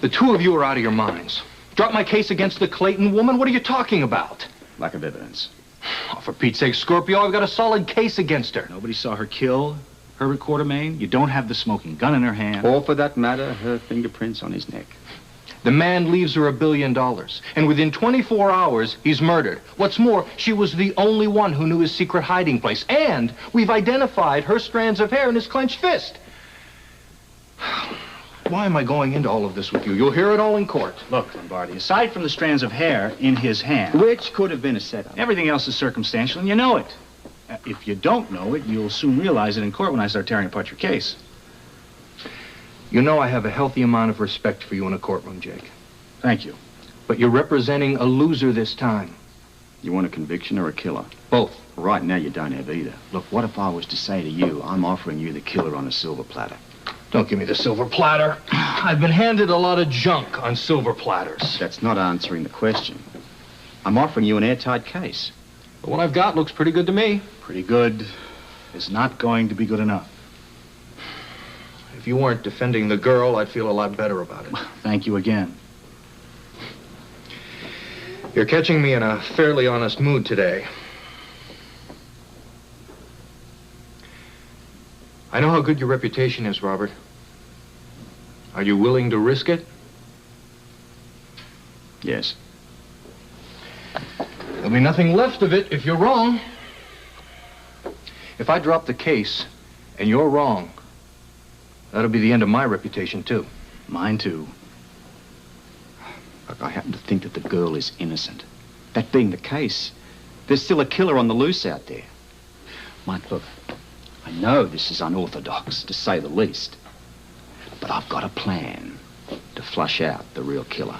The two of you are out of your minds. Drop my case against the Clayton woman? What are you talking about? Lack of evidence. Oh, for Pete's sake, Scorpio, I've got a solid case against her. Nobody saw her kill Herbert Quartermain. You don't have the smoking gun in her hand. Or, for that matter, her fingerprints on his neck. The man leaves her $1 billion, and within 24 hours, he's murdered. What's more, she was the only one who knew his secret hiding place, and we've identified her strands of hair in his clenched fist. Why am I going into all of this with you? You'll hear it all in court. Look, Lombardi, aside from the strands of hair in his hand... Which could have been a setup. Everything else is circumstantial, and you know it. If you don't know it, you'll soon realize it in court when I start tearing apart your case. You know I have a healthy amount of respect for you in a courtroom, Jake. Thank you. But you're representing a loser this time. You want a conviction or a killer? Both. Right now, you don't have either. Look, what if I was to say to you, I'm offering you the killer on a silver platter? Don't give me the silver platter. I've been handed a lot of junk on silver platters. That's not answering the question. I'm offering you an airtight case. But what I've got looks pretty good to me. Pretty good is not going to be good enough. If you weren't defending the girl, I'd feel a lot better about it. Thank you again. You're catching me in a fairly honest mood today. I know how good your reputation is, Robert. Are you willing to risk it? Yes. There'll be nothing left of it if you're wrong. If I drop the case and you're wrong, that'll be the end of my reputation, too. Mine, too. Look, I happen to think that the girl is innocent. That being the case, there's still a killer on the loose out there. Mike, look, I know this is unorthodox, to say the least, but I've got a plan to flush out the real killer.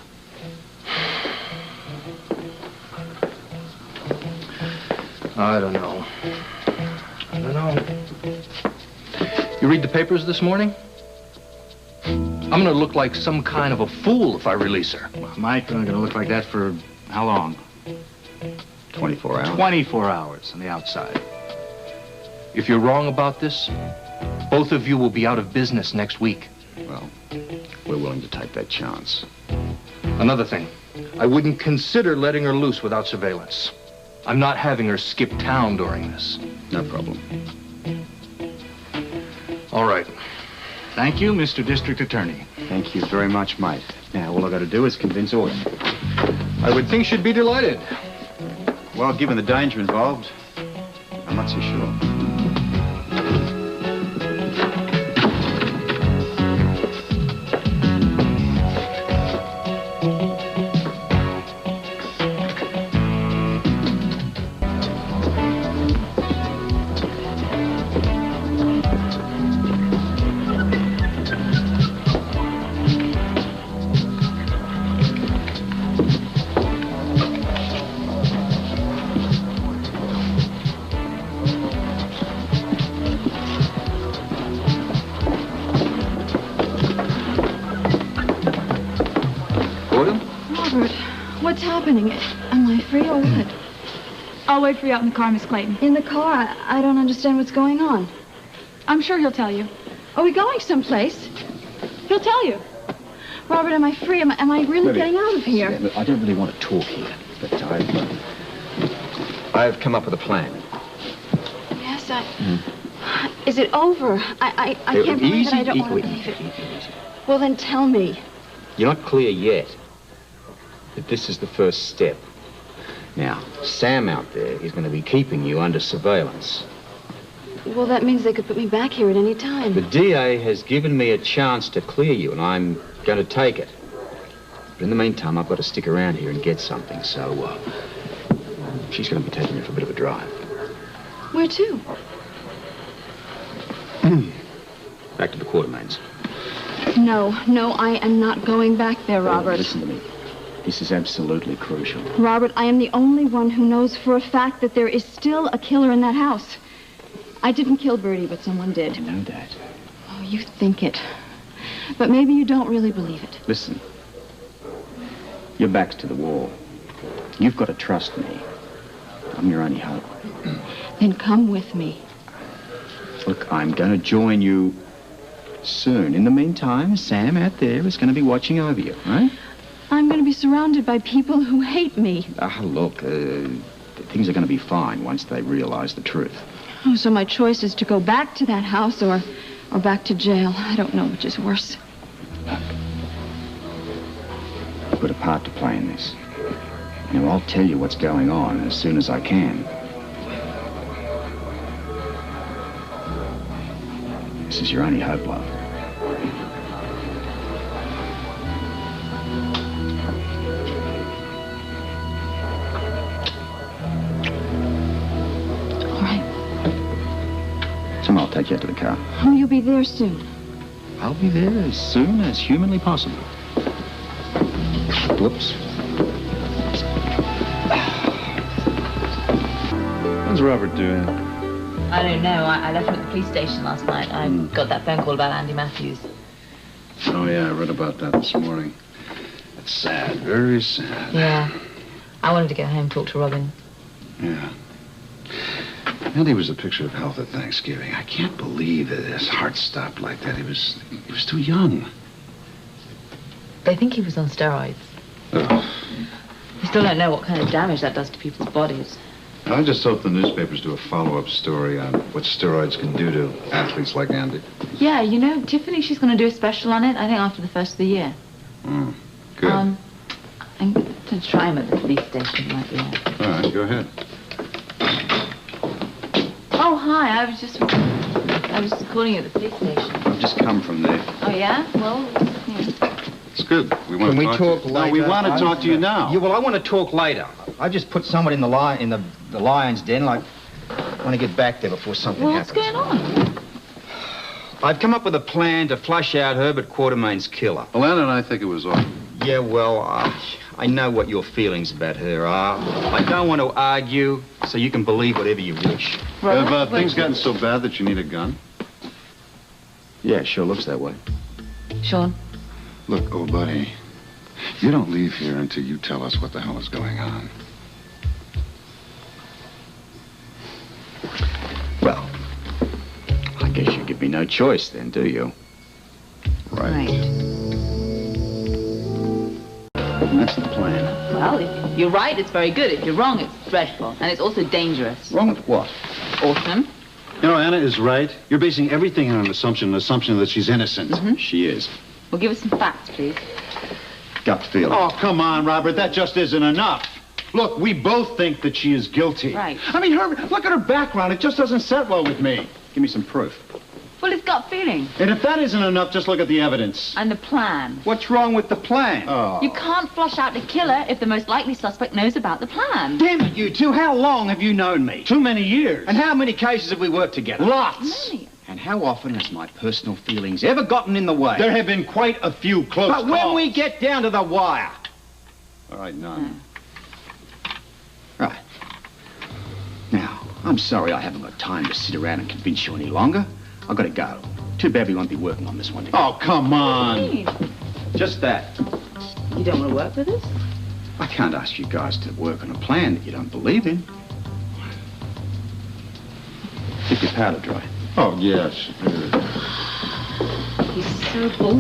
I don't know. You read the papers this morning? I'm gonna look like some kind of a fool if I release her. Well, Mike, I'm gonna look like that for how long? 24 hours. 24 hours on the outside. If you're wrong about this, both of you will be out of business next week. Well, we're willing to take that chance. Another thing, I wouldn't consider letting her loose without surveillance. I'm not having her skip town during this. No problem. All right. Thank you, Mr. District Attorney. Thank you very much, mate. Now, all I got to do is convince Autumn. I would think she'd be delighted. Well, given the danger involved, I'm not so sure. What's happening? Am I free or what? I'll wait for you out in the car, Miss Clayton. In the car? I don't understand what's going on. I'm sure he'll tell you. Are we going someplace? He'll tell you. Robert, am I free? Am I really getting out of here? Yeah, look, I don't really want to talk here, but I've come up with a plan. Yes, Is it over? I can't believe it. I don't want to believe it. Easy. Well, then tell me. You're not clear yet, but this is the first step. Now, Sam out there is going to be keeping you under surveillance. Well, that means they could put me back here at any time. The DA has given me a chance to clear you, and I'm going to take it. But in the meantime, I've got to stick around here and get something, so she's going to be taking me for a bit of a drive. Where to? Back to the Quartermains. No, I am not going back there, Robert. Listen to me. This is absolutely crucial. Robert, I am the only one who knows for a fact that there is still a killer in that house. I didn't kill Bertie, but someone did. I know that. Oh, you think it. But maybe you don't really believe it. Listen. Your back's to the wall. You've got to trust me. I'm your only hope. Then come with me. Look, I'm going to join you Soon. In the meantime, Sam out there is going to be watching over you, right? I'm going to be surrounded by people who hate me. Look, things are going to be fine once they realize the truth. Oh, so my choice is to go back to that house or back to jail. I don't know which is worse. I've got a part to play in this. Now, I'll tell you what's going on as soon as I can. This is your only hope, love. All right. Tom, I'll take you out to the car. Oh, you'll be there soon. I'll be there as soon as humanly possible. Whoops. What's Robert doing? I don't know. I left him at the police station last night. I got that phone call about Andy Matthews. Oh, yeah, I read about that this morning. It's sad, very sad. Yeah. I wanted to go home and talk to Robin. Yeah. Andy was a picture of health at Thanksgiving. I can't believe that his heart stopped like that. He was too young. They think he was on steroids. Ugh. We still don't know what kind of damage that does to people's bodies. I just hope the newspapers do a follow-up story on what steroids can do to athletes like Andy. Yeah, you know, Tiffany, she's going to do a special on it, I think after the first of the year. Good. I'm going to try him at the police station, like, yeah. All right, go ahead. Oh, hi, I was calling you at the police station. I've just come from there. Oh, yeah? Well, yeah. It's good. We want Can we to talk later? No, we want to talk to you now. Yeah, well, I want to talk later. I just put someone in the lion's den. I want to get back there before something Well, what's happens. going on? I've come up with a plan to flush out Herbert Quartermain's killer. Alana and I think it was off. Yeah, well, I know what your feelings about her are. I don't want to argue, so you can believe whatever you wish. Have things gotten so bad that you need a gun? Yeah, sure looks that way. Sean? Look, old buddy, you don't leave here until you tell us what the hell is going on. Well, I guess you give me no choice then, do you? Right. That's the plan. Well, if you're right, it's very good. If you're wrong, it's dreadful. And it's also dangerous. Wrong with what? Awesome. You know, Anna is right. You're basing everything on an assumption that she's innocent. She is. Well, give us some facts, please. Gut feeling. Oh, come on, Robert. That just isn't enough. Look, we both think that she is guilty. Right. I mean, look at her background. It just doesn't set well with me. Give me some proof. Well, it's gut feeling. And if that isn't enough, just look at the evidence. And the plan. What's wrong with the plan? Oh. You can't flush out the killer if the most likely suspect knows about the plan. Damn it, you two. How long have you known me? Too many years. And how many cases have we worked together? Lots. Many. And how often has my personal feelings ever gotten in the way? There have been quite a few close But when calls. we get down to the wire. All right, none. Right. Now, I'm sorry I haven't got time to sit around and convince you any longer. I've got to go. Too bad we won't be working on this one together. Oh, come on. Hey, Just that. you don't want to work with us? I can't ask you guys to work on a plan that you don't believe in. Keep your powder dry. Oh, yes. He's so bull.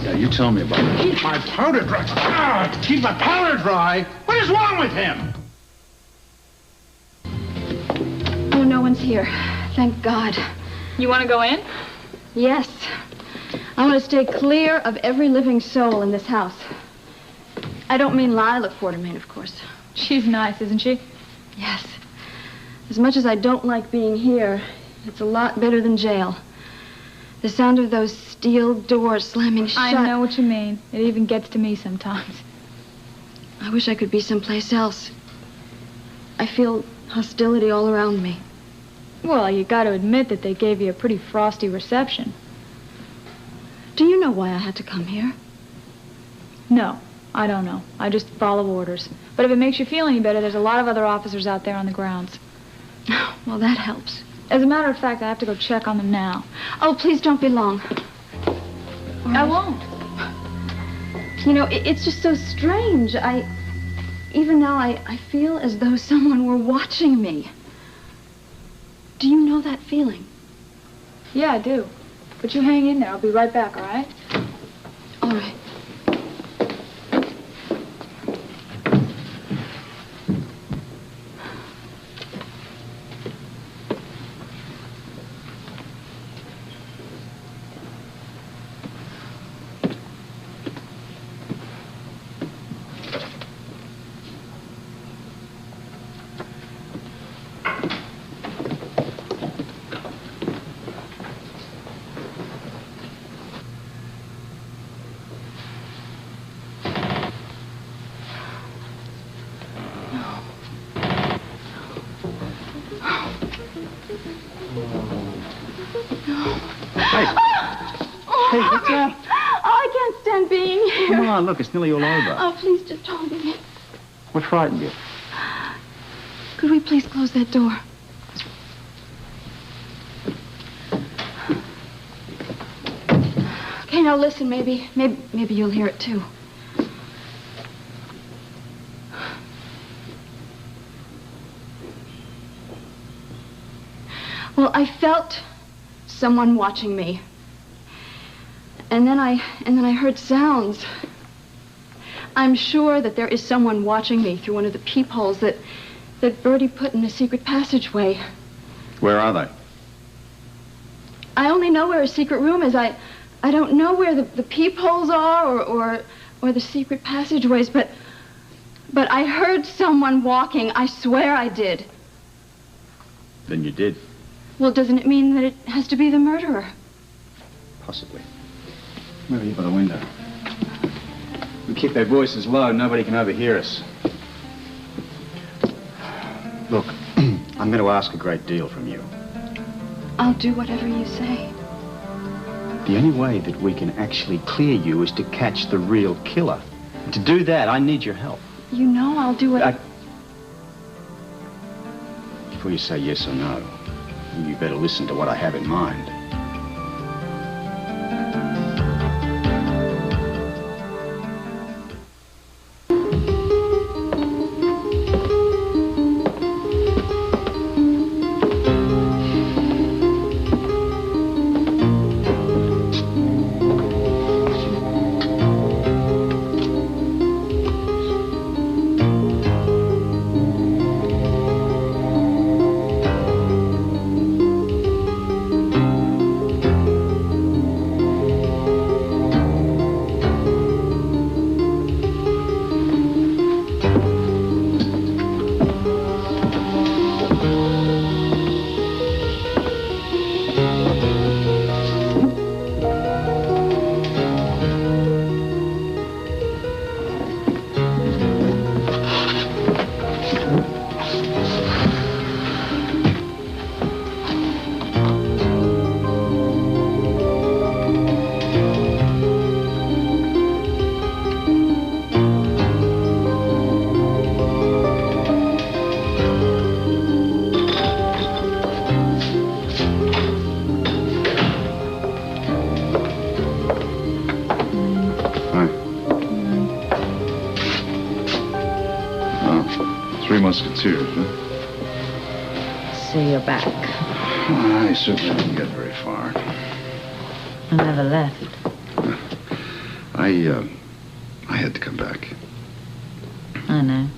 Yeah, you tell me about it. Keep my powder dry. Ah, keep my powder dry? What is wrong with him? Oh, no one's here. Thank God. You want to go in? Yes. I want to stay clear of every living soul in this house. I don't mean Lila Quartermain, of course. She's nice, isn't she? Yes. As much as I don't like being here, it's a lot better than jail. The sound of those steel doors slamming shut. I know what you mean. It even gets to me sometimes. I wish I could be someplace else. I feel hostility all around me. Well, you got to admit that they gave you a pretty frosty reception. Do you know why I had to come here? No, I don't know. I just follow orders. But if it makes you feel any better, there's a lot of other officers out there on the grounds. Well, that helps. As a matter of fact, I have to go check on them now. Oh, please don't be long. I won't. You know, it's just so strange. Even now, I feel as though someone were watching me. Do you know that feeling? Yeah, I do. But you hang in there. I'll be right back, all right? All right. Hey, what's up? Oh, I can't stand being here. Come on, look, it's nearly all over. Oh, please just hold me. What frightened you? Could we please close that door? Okay, now listen, maybe you'll hear it too. Well, I felt someone watching me. And then I heard sounds. I'm sure that there is someone watching me through one of the peepholes that Bertie put in a secret passageway. Where are they? I only know where a secret room is. I don't know where the peepholes are or the secret passageways, but I heard someone walking. I swear I did. Then you did. Well, doesn't it mean that it has to be the murderer? Possibly. Over here by the window. We keep their voices low, nobody can overhear us. Look, I'm going to ask a great deal from you. I'll do whatever you say. The only way that we can actually clear you is to catch the real killer. And to do that, I need your help. You know I'll do it. Before you say yes or no, you better listen to what I have in mind. Musketeers, huh? So you're back. I certainly didn't get very far. I never left. I had to come back. I know.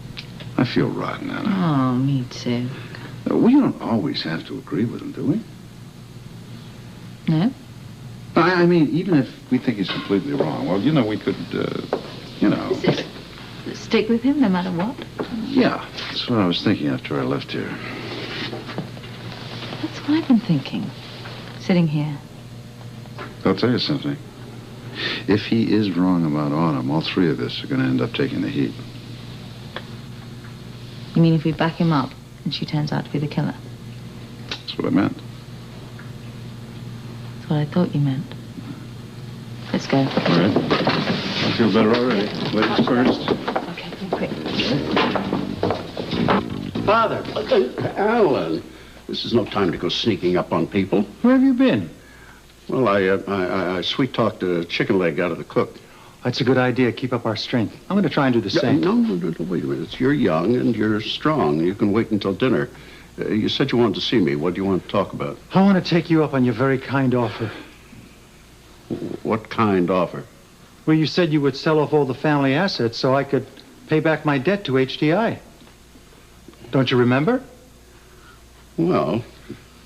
I feel rotten, Anna. Oh, me too. We don't always have to agree with him, do we? No? I mean, even if we think he's completely wrong, well, you know, we could, Stick with him no matter what? Yeah, that's what I was thinking after I left here. That's what I've been thinking. Sitting here. I'll tell you something. If he is wrong about Autumn, all three of us are going to end up taking the heat. You mean if we back him up and she turns out to be the killer? That's what I meant. That's what I thought you meant. Let's go. All right. I feel better already. Ladies first. Okay, quick. Father. Alan, this is no time to go sneaking up on people. Where have you been? Well, I sweet-talked a chicken leg out of the cook. That's a good idea. Keep up our strength. I'm going to try and do the same. No, wait a minute. You're young and you're strong. You can wait until dinner. You said you wanted to see me. What do you want to talk about? I want to take you up on your very kind offer. What kind offer? Well, you said you would sell off all the family assets so I could pay back my debt to HDI. Don't you remember? Well,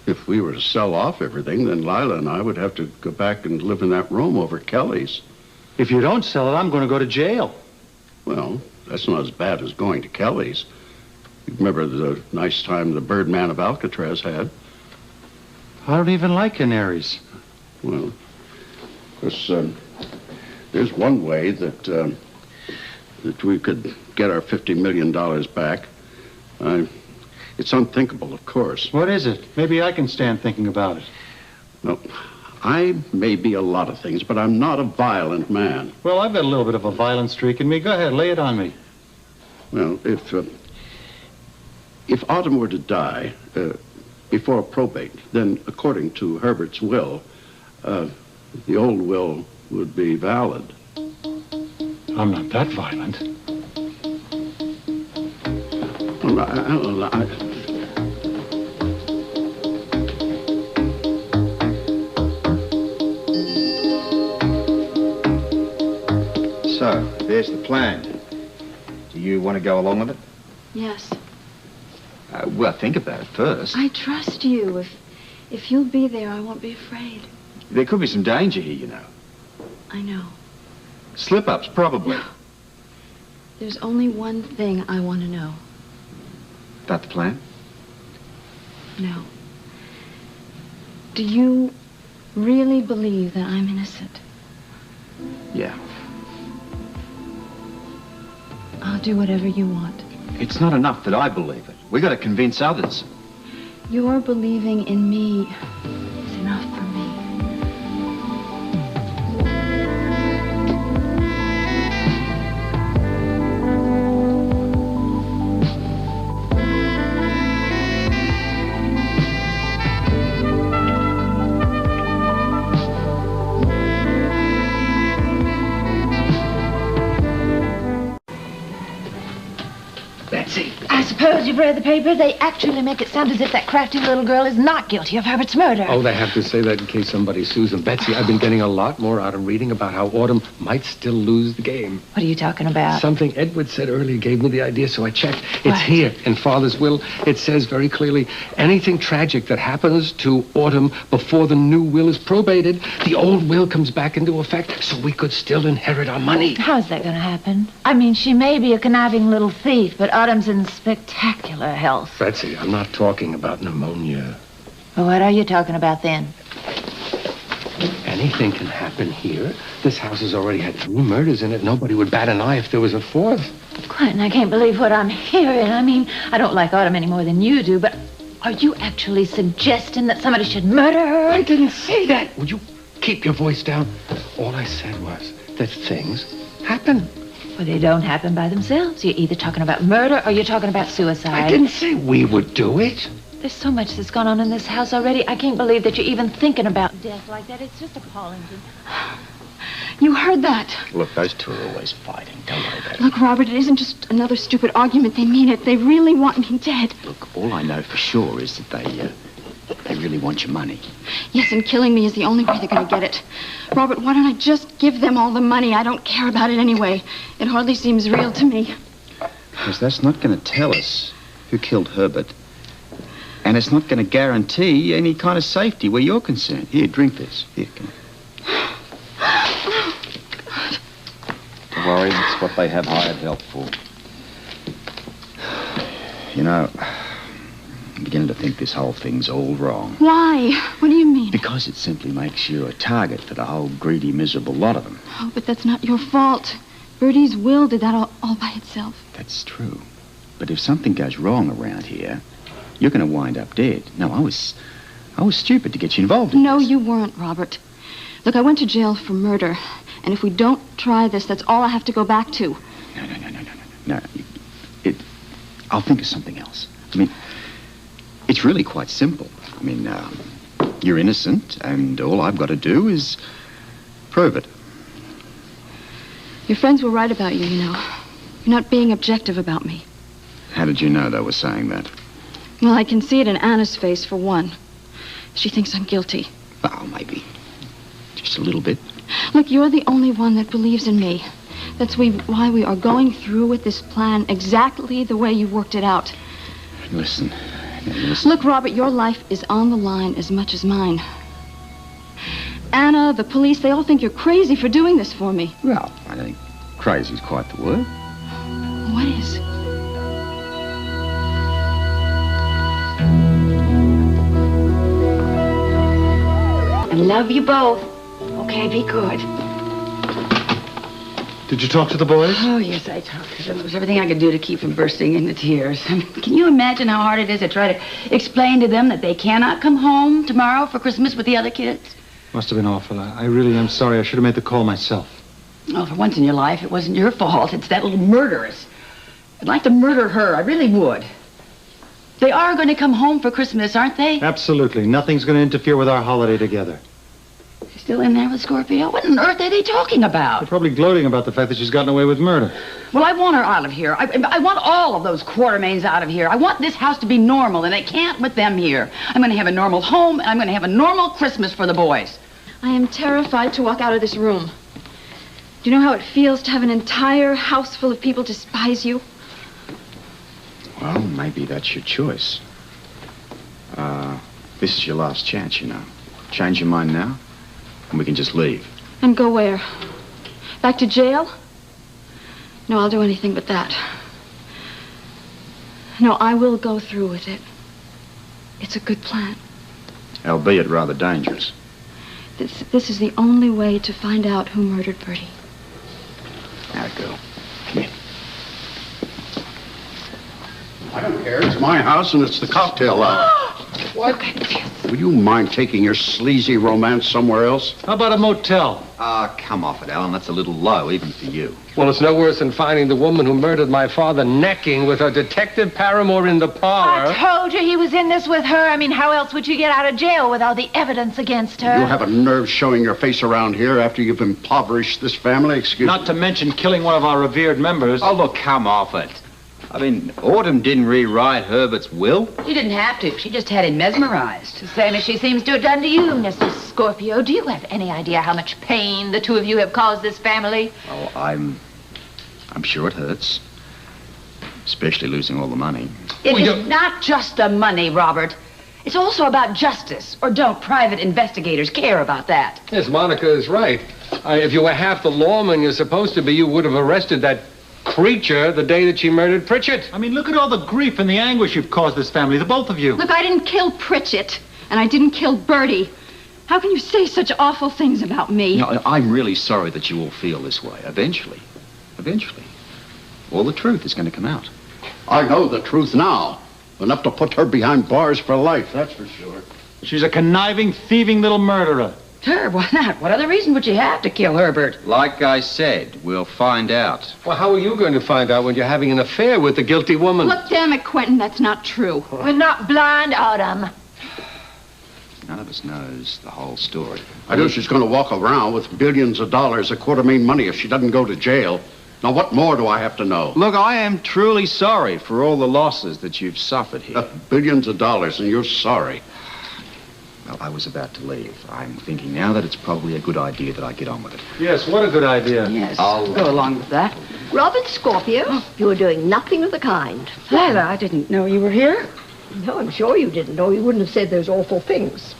if we were to sell off everything, then Lila and I would have to go back and live in that room over Kelly's. If you don't sell it, I'm going to go to jail. Well, that's not as bad as going to Kelly's. You remember the nice time the Birdman of Alcatraz had? I don't even like canaries. Well, of course, there's one way that we could get our $50 million back. It's unthinkable, of course. What is it? Maybe I can stand thinking about it. No, I may be a lot of things, but I'm not a violent man. Well, I've got a little bit of a violent streak in me. Go ahead, lay it on me. Well, if Autumn were to die before probate, then according to Herbert's will, the old will would be valid. I'm not that violent. Well, So, there's the plan. Do you want to go along with it? Yes. Well, think about it first. I trust you. If you'll be there, I won't be afraid. There could be some danger here, you know. I know. Slip-ups, probably. There's only one thing I want to know. About the plan? No. Do you really believe that I'm innocent? Yeah. I'll do whatever you want. It's not enough that I believe it. We got to convince others. Your believing in me is enough for me. I suppose you've read the paper. They actually make it sound as if that crafty little girl is not guilty of Herbert's murder. Oh, they have to say that in case somebody sues them. Betsy, I've been getting a lot more out of reading about how Autumn might still lose the game. What are you talking about? Something Edward said earlier gave me the idea, so I checked. It's What? here in Father's will. It says very clearly, anything tragic that happens to Autumn before the new will is probated, the old will comes back into effect, so we could still inherit our money. How's that going to happen? I mean, she may be a conniving little thief, but Autumn's in spectacular health. Betsy, I'm not talking about pneumonia. Well, what are you talking about then? Anything can happen here. This house has already had 3 murders in it. Nobody would bat an eye if there was a 4th. Quentin, I can't believe what I'm hearing. I mean, I don't like Autumn any more than you do, but are you actually suggesting that somebody should murder her? I didn't say that. Would you keep your voice down? All I said was that things happen. Well, they don't happen by themselves. You're either talking about murder or you're talking about suicide. I didn't say we would do it. There's so much that's gone on in this house already. I can't believe that you're even thinking about death like that. It's just appalling. You heard that. Look, those two are always fighting. Don't worry about it. Look, Robert, it isn't just another stupid argument. They mean it. They really want me dead. Look, all I know for sure is that they really want your money. Yes, and killing me is the only way they're going to get it. Robert, why don't I just give them all the money? I don't care about it anyway. It hardly seems real to me. Because that's not going to tell us who killed Herbert. And it's not going to guarantee any kind of safety where you're concerned. Here, drink this. Here, come on. Don't worry, it's what they have hired help for. You know, I'm beginning to think this whole thing's all wrong. Why? What do you mean? Because it simply makes you a target for the whole greedy, miserable lot of them. Oh, but that's not your fault. Bertie's will did that all by itself. That's true. But if something goes wrong around here, you're going to wind up dead. No, I was stupid to get you involved in No, this. you weren't, Robert. Look, I went to jail for murder. And if we don't try this, that's all I have to go back to. No. I'll think of something else. I mean, it's really quite simple. I mean, you're innocent, and all I've got to do is prove it. Your friends were right about you, you know. You're not being objective about me. How did you know they were saying that? Well, I can see it in Anna's face, for one. She thinks I'm guilty. Oh, maybe. Just a little bit. Look, you're the only one that believes in me. That's why we are going through with this plan exactly the way you worked it out. Listen. Look, Robert, your life is on the line as much as mine. Anna, the police, they all think you're crazy for doing this for me. Well, I don't think crazy's quite the word. What is? I love you both. Okay, be good. Did you talk to the boys? Oh, yes, I talked to them. It was everything I could do to keep from bursting into tears. I mean, can you imagine how hard it is to try to explain to them that they cannot come home tomorrow for Christmas with the other kids? Must have been awful. I really am sorry. I should have made the call myself. Oh, for once in your life, it wasn't your fault. It's that little murderess. I'd like to murder her. I really would. They are going to come home for Christmas, aren't they? Absolutely. Nothing's going to interfere with our holiday together. She's still in there with Scorpio? What on earth are they talking about? They're probably gloating about the fact that she's gotten away with murder. Well, I want her out of here. I want all of those Quartermains out of here. I want this house to be normal, and it can't with them here. I'm going to have a normal home, and I'm going to have a normal Christmas for the boys. I am terrified to walk out of this room. Do you know how it feels to have an entire house full of people despise you? Well, maybe that's your choice. This is your last chance, you know. Change your mind now, and we can just leave. And go where? Back to jail? No, I'll do anything but that. No, I will go through with it. It's a good plan. Albeit rather dangerous. This is the only way to find out who murdered Bertie. Now, girl, come here. I don't care. It's my house and it's the cocktail hour. What? Look at this. Would you mind taking your sleazy romance somewhere else? How about a motel? Ah, come off it, Alan. That's a little low, even for you. Well, it's no worse than finding the woman who murdered my father necking with her detective paramour in the parlor. I told you he was in this with her. I mean, how else would you get out of jail with all the evidence against her? You have a nerve showing your face around here after you've impoverished this family? Excuse me. Not to mention killing one of our revered members. Oh, look, come off it. I mean, Autumn didn't rewrite Herbert's will. She didn't have to. She just had him mesmerized. The same as she seems to have done to you, Mrs. Scorpio. Do you have any idea how much pain the two of you have caused this family? Oh, I'm sure it hurts. Especially losing all the money. It's not just the money, Robert. It's also about justice. Or don't private investigators care about that? Yes, Monica is right. If you were half the lawman you're supposed to be, you would have arrested that creature the day that she murdered Pritchett. I mean, look at all the grief and the anguish you've caused this family, the both of you. Look, I didn't kill Pritchett, and I didn't kill Bertie. How can you say such awful things about me? No, I'm really sorry that you all feel this way. Eventually, all the truth is going to come out. I know the truth now. Enough to put her behind bars for life, that's for sure. She's a conniving, thieving little murderer. Sure, why not? What other reason would you have to kill Herbert? Like I said, we'll find out. Well, how are you going to find out when you're having an affair with the guilty woman? Look, damn it, Quentin, that's not true. We're not blind, Autumn. None of us knows the whole story. I know she's going to walk around with billions of dollars of Quartermain money if she doesn't go to jail. Now, what more do I have to know? Look, I am truly sorry for all the losses that you've suffered here. Billions of dollars, and you're sorry. Well, I was about to leave. I'm thinking now that it's probably a good idea that I get on with it. Yes, what a good idea. Yes, I'll go along with that. Robert Scorpio, you were doing nothing of the kind. Lila, I didn't know you were here. No, I'm sure you didn't, or you wouldn't have said those awful things.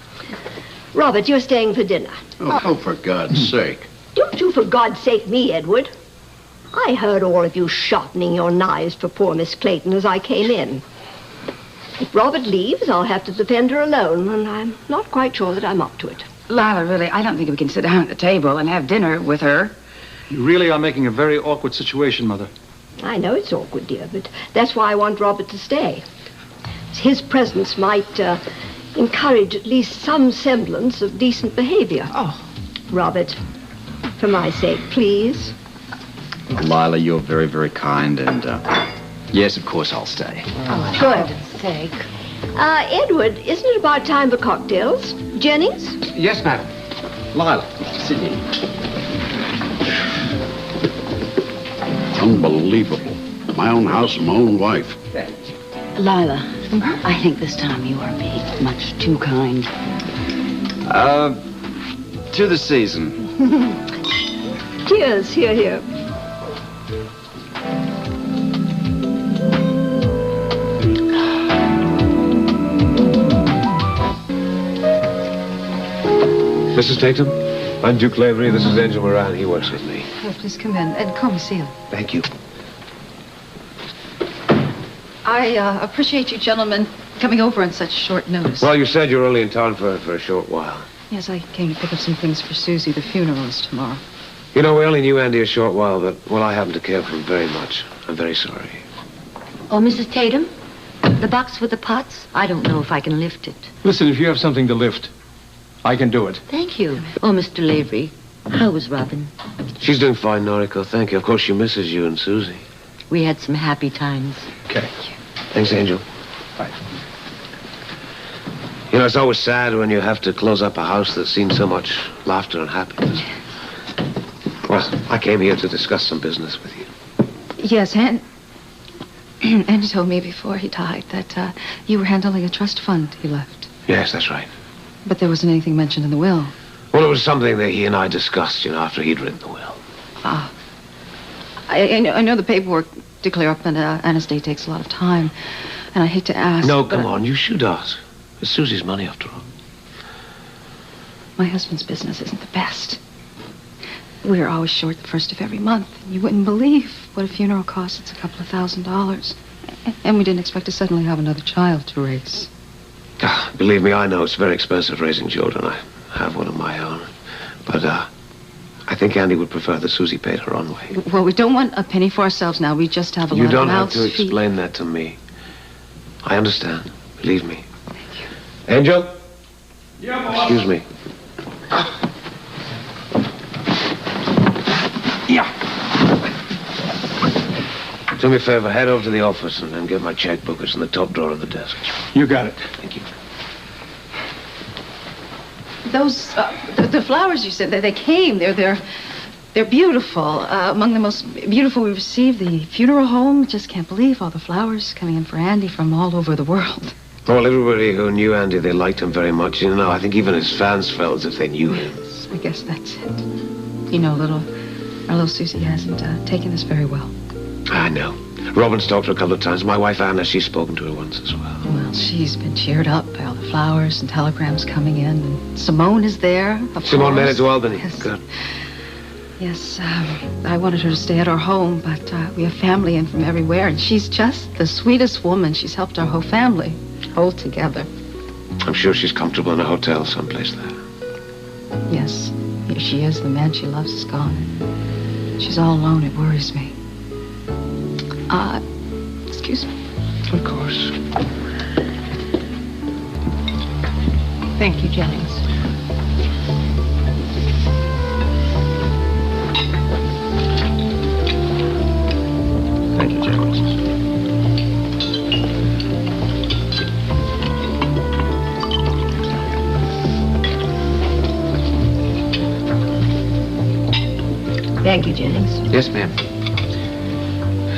Robert, you're staying for dinner. Oh, for God's sake. Don't you for God's sake me, Edward. I heard all of you sharpening your knives for poor Miss Clayton as I came in. If Robert leaves, I'll have to defend her alone, and I'm not quite sure that I'm up to it. Lila, really, I don't think we can sit down at the table and have dinner with her. You really are making a very awkward situation, Mother. I know it's awkward, dear, but that's why I want Robert to stay. His presence might encourage at least some semblance of decent behavior. Oh. Robert, for my sake, please. Lila, you're very, very kind, and yes, of course, I'll stay. Oh, for goodness sake. Edward, isn't it about time for cocktails? Jennings? Yes, madam. Lila, sit here. Unbelievable. My own house and my own wife. Lila, I think this time you are being much too kind. To the season. Cheers. Here, here. Mrs. Tatum, I'm Duke Lavery. This is Angel Moran. He works with me. Oh, please come in. And call me Seal. Thank you. I appreciate you gentlemen coming over on such short notice. Well, you said you were only in town for a short while. Yes, I came to pick up some things for Susie. The funeral is tomorrow. You know, we only knew Andy a short while, but, well, I happen to care for him very much. I'm very sorry. Oh, Mrs. Tatum, the box with the pots, I don't know if I can lift it. Listen, if you have something to lift, I can do it. Thank you. Oh, Mr. Lavery, how was Robin? She's doing fine, Noriko. Thank you. Of course, she misses you and Susie. We had some happy times. Okay. Thanks, Angel. Bye. You know, it's always sad when you have to close up a house that's seen so much laughter and happiness. Well, I came here to discuss some business with you. Yes, Andy told me before he died that you were handling a trust fund he left. Yes, that's right. But there wasn't anything mentioned in the will. Well, it was something that he and I discussed, you know, after he'd written the will. Ah. I know the paperwork to clear up an estate takes a lot of time. And I hate to ask. No, come on. You should ask. It's Susie's money, after all. My husband's business isn't the best. We're always short the first of every month. You wouldn't believe what a funeral costs. It's a couple of $1,000s. And we didn't expect to suddenly have another child to raise. Believe me, I know it's very expensive raising children. I have one of my own. But, I think Andy would prefer that Susie paid her own way. Well, we don't want a penny for ourselves now. We just have a lot of You don't have mouths to to feed. explain that to me. I understand. Believe me. Thank you. Angel? Yeah, boss. Excuse me. Yeah. Do me a favor, head over to the office and then get my checkbook. It's in the top drawer of the desk. You got it. Thank you. Those, the flowers you said, they came. They're beautiful. Among the most beautiful we received. The funeral home. Just can't believe all the flowers coming in for Andy from all over the world. Well, everybody who knew Andy, they liked him very much. You know, I think even his fans felt as if they knew him. I guess that's it. You know, our little Susie hasn't taken this very well. I know. Robin's talked to her a couple of times. My wife, Anna, she's spoken to her once as well. Well, she's been cheered up by all the flowers and telegrams coming in. And Simone is there, of Simone course. made it to Albany. Yes. Good. Yes, I wanted her to stay at our home, but we have family in from everywhere, and she's just the sweetest woman. She's helped our whole family hold together. I'm sure she's comfortable in a hotel someplace there. Yes, here she is. The man she loves is gone. She's all alone. It worries me. Excuse me. Of course. Thank you, Jennings. Thank you, Jennings. Thank you, Jennings. Yes, ma'am.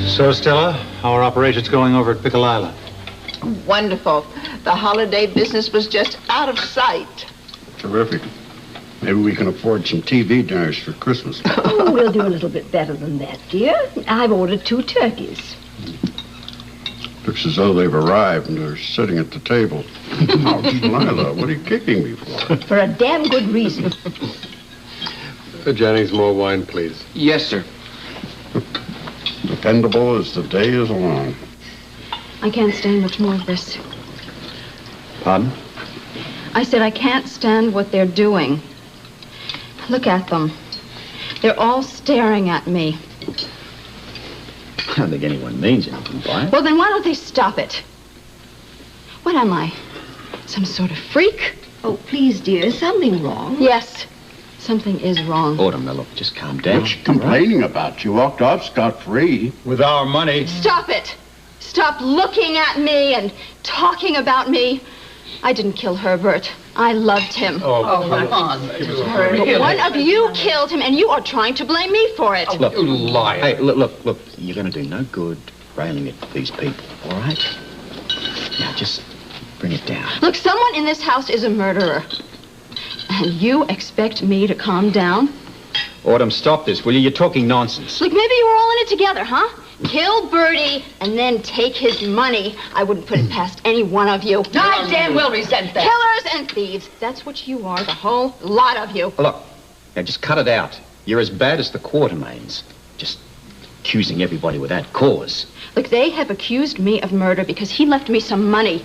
So, Stella, how are operations going over at Pickle Island? Wonderful. The holiday business was just out of sight. Terrific. Maybe we can afford some TV dinners for Christmas. Oh, we'll do a little bit better than that, dear. I've ordered 2 turkeys. Looks as though they've arrived and they're sitting at the table. Ouch, Lila, what are you kicking me for? For a damn good reason. Jennings, more wine, please. Yes, sir. Dependable as the day is long. I can't stand much more of this. Pardon? I said I can't stand what they're doing. Look at them. They're all staring at me. I don't think anyone means anything by it. Well, then why don't they stop it? What am I? Some sort of freak? Oh, please, dear, is something wrong? Yes, something is wrong. Autumn, now look, just calm down. What's she complaining about? You walked off scot-free. With our money. Stop it! Stop looking at me and talking about me. I didn't kill Herbert. I loved him. Oh, come on. But one of you killed him, and you are trying to blame me for it. Look, you liar. Hey, look. You're going to do no good railing at these people, all right? Now, just bring it down. Look, someone in this house is a murderer. And you expect me to calm down? Autumn, stop this, will you? You're talking nonsense. Look, maybe you were all in it together, huh? Kill Bertie and then take his money. I wouldn't put it past any one of you. I damn well resent that. Killers and thieves. That's what you are, the whole lot of you. Look, now just cut it out. You're as bad as the Quartermains. Just accusing everybody without cause. Look, they have accused me of murder because he left me some money.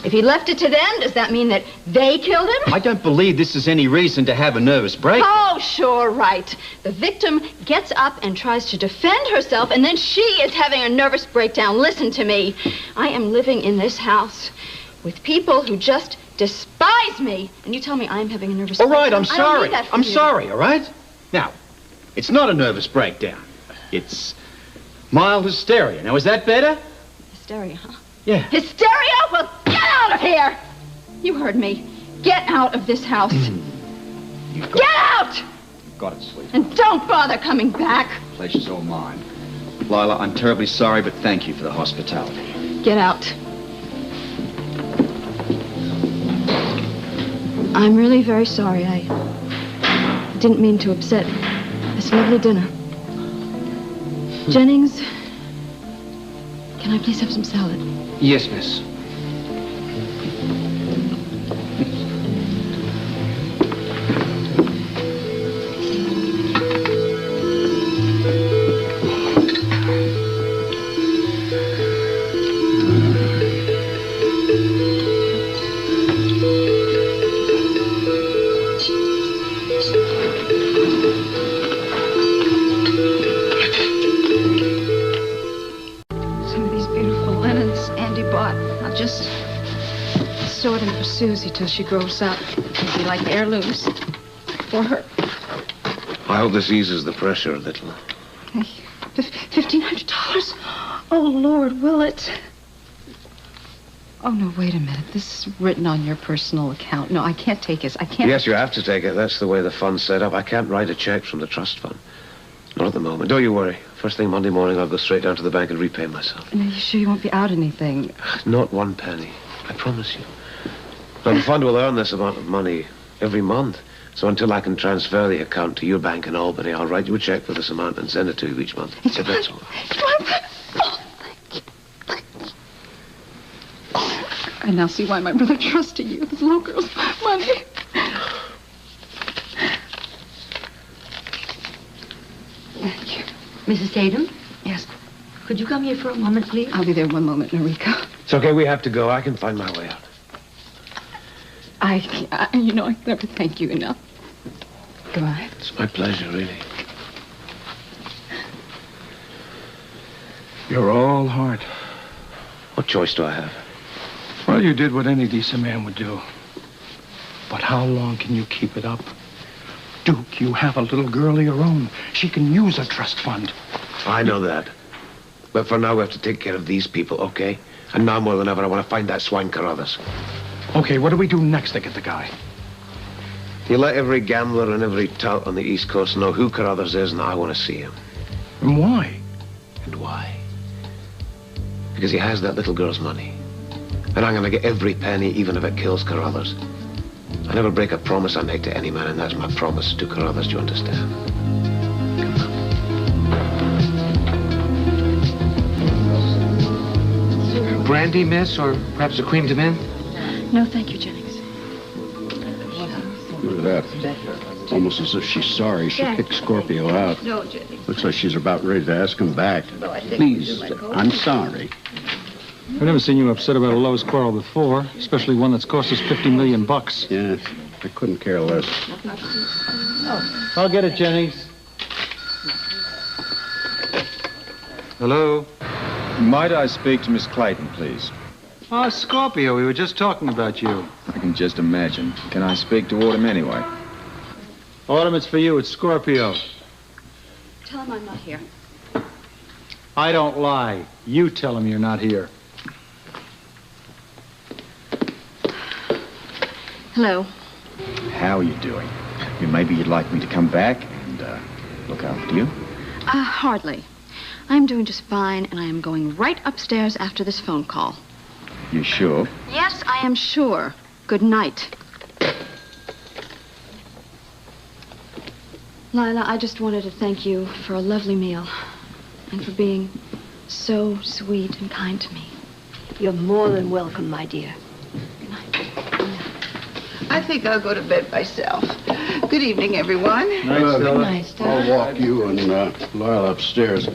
If he left it to them, does that mean that they killed him? I don't believe this is any reason to have a nervous breakdown. Oh, sure, right. The victim gets up and tries to defend herself, and then she is having a nervous breakdown. Listen to me. I am living in this house with people who just despise me, and you tell me I'm having a nervous breakdown. All right, I'm I don't sorry. need that from I'm you. sorry, all right? Now, it's not a nervous breakdown. It's mild hysteria. Now, is that better? Hysteria, huh? Yeah. Hysteria? Well, get out of here! You heard me. Get out of this house. Get out! Got it, sweet. And don't bother coming back. Pleasure's all mine. Lila, I'm terribly sorry, but thank you for the hospitality. Get out. I'm really very sorry. I didn't mean to upset this lovely dinner. Jennings, can I please have some salad? Yes, miss. Susie till she grows up. It'll be like heirlooms for her. I hope this eases the pressure a little. $1,500? Oh, Lord, will it? Oh, no, wait a minute. This is written on your personal account. No, I can't take it. I can't. Yes, you have to take it. That's the way the fund's set up. I can't write a check from the trust fund. Not at the moment. Don't you worry. First thing Monday morning, I'll go straight down to the bank and repay myself. No, you sure you won't be out anything? Not one penny. I promise you. Now, the fund will earn this amount of money every month. So until I can transfer the account to your bank in Albany, I'll write you a check for this amount and send it to you each month. If that's all right. Oh, thank you. Thank you. I now see why my brother trusted you. This little girl's money. Thank you. Mrs. Tatum? Yes. Could you come here for a moment, please? I'll be there one moment, Noriko. It's okay. We have to go. I can find my way out. You know, I can never thank you enough. Goodbye. It's my pleasure, really. You're all heart. What choice do I have? Well, you did what any decent man would do. But how long can you keep it up? Duke, you have a little girl of your own. She can use a trust fund. I know that. But for now, we have to take care of these people, okay? And now more than ever, I want to find that swine Carruthers. Okay, what do we do next to get the guy? You let every gambler and every tout on the East Coast know who Carruthers is, and I want to see him. And why? And why? Because he has that little girl's money. And I'm going to get every penny, even if it kills Carruthers. I never break a promise I make to any man, and that's my promise to Carruthers, do you understand? Brandy, miss, or perhaps a cream de mint? No, thank you, Jennings. Look at that. Almost as if she's sorry she kicked Scorpio out. No, Jennings. Looks like she's about ready to ask him back. Please, I'm sorry. I've never seen you upset about a lowest quarrel before, especially one that's cost us $50 million. Yeah, I couldn't care less. I'll get it, Jennings. Hello? Might I speak to Miss Clayton, please? Oh, Scorpio, we were just talking about you. I can just imagine. Can I speak to Autumn anyway? Autumn, it's for you. It's Scorpio. Tell him I'm not here. I don't lie. You tell him you're not here. Hello. How are you doing? Maybe you'd like me to come back and look after you? Hardly. I'm doing just fine, and I am going right upstairs after this phone call. You sure? Yes, I am sure. Good night. Lila, I just wanted to thank you for a lovely meal and for being so sweet and kind to me. You're more than welcome, my dear. I think I'll go to bed myself. Good evening, everyone. Good night, Stella. I'll walk you and Lila upstairs.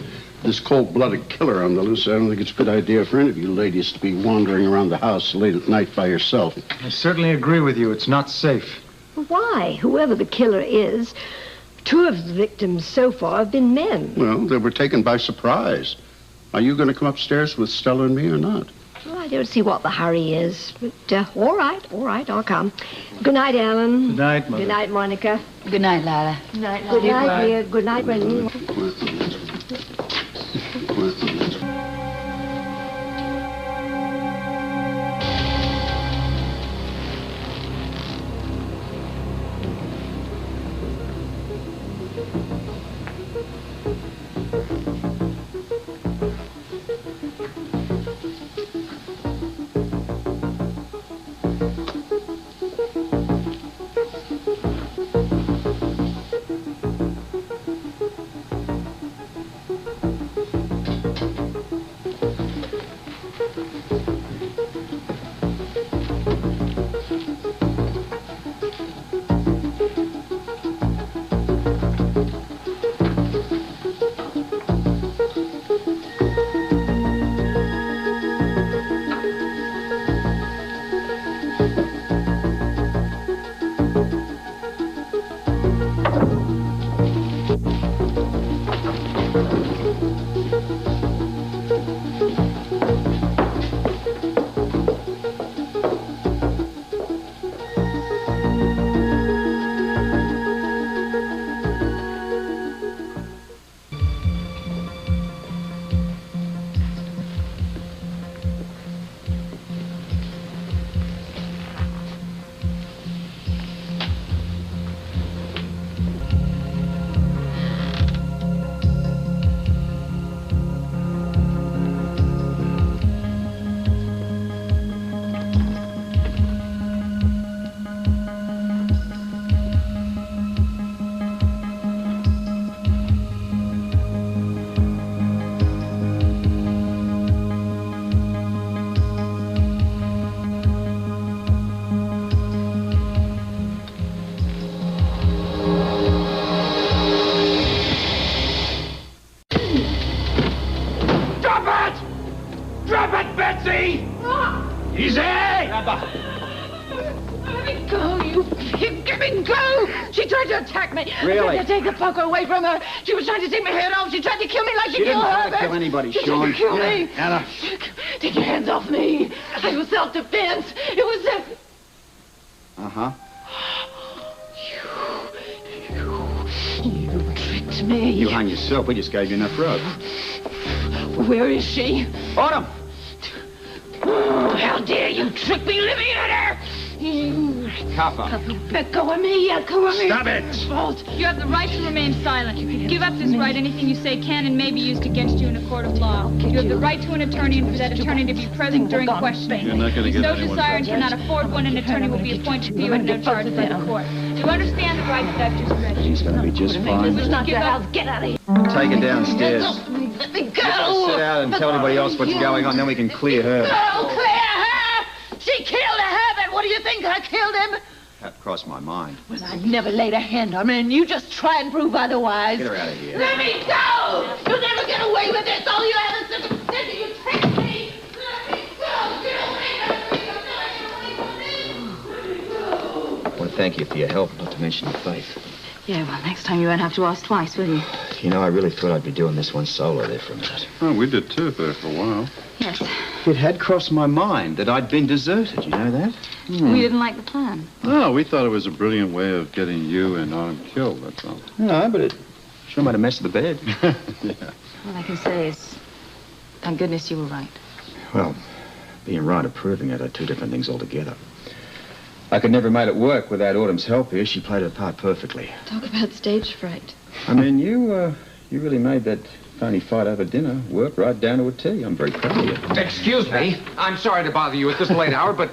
This cold-blooded killer on the loose, I don't think it's a good idea for any of you ladies to be wandering around the house late at night by yourself. I certainly agree with you. It's not safe. Why? Whoever the killer is, 2 of the victims so far have been men. Well, they were taken by surprise. Are you going to come upstairs with Stella and me or not? Well, I don't see what the hurry is. But, all right, I'll come. Good night, Ellen. Good night, Mother. Good night, Monica. Good night, Lila. Good night, dear. Good night, Brendan. Easy! Let me go, you pig! Let me go! She tried to attack me. Really? I tried to take the poker away from her. She was trying to take my head off. She tried to kill me like she killed her. She didn't try to kill anybody, She Sean. tried to kill me. Anna. Take your hands off me. It was self-defense. It was self... Uh-huh. You tricked me. You hung yourself. We just gave you enough rope. Where is she? Autumn! Oh, how dare you trick me, living in her! You... Cuff her. Let go of me. Let go of me. Stop it. It's fault. You have the right to remain silent. If you give up this right, anything you say can and may be used against you in a court of law. You have the right to an attorney and for that attorney to be present during questioning. You're not gonna If you get so anyone desire and from cannot afford one, an attorney will be appointed for you at no charge by the court. Do you understand the rights that I've just read? She's going to be just fine. This is not your house. Get out of here. Take her downstairs. Let me go. Sit down and tell everybody else what's going on, then we can clear her. Oh, clear her! She killed Herbert. What do you think? I killed him? That crossed my mind. Well, I never laid a hand on her, and you just try and prove otherwise. Get her out of here. Let me go! You'll never get away with this. All you have is sympathy. You tricked me. Let me go. Get away from me. I want to thank you for your help, not to mention your faith. Yeah, well, next time you won't have to ask twice, will you? You know, I really thought I'd be doing this one solo there for a minute. Oh, we did too for a while. Yes. It had crossed my mind that I'd been deserted, you know that? We didn't like the plan. No, we thought it was a brilliant way of getting you and Autumn killed, that's all. No, but it sure made a mess of the bed. Yeah. All I can say is, thank goodness you were right. Well, being right and proving it are two different things altogether. I could never have made it work without Autumn's help here. She played her part perfectly. Talk about stage fright. I mean, you really made that phony fight over dinner work right down to a T. I'm very proud of you. Excuse me. I'm sorry to bother you at this late hour, but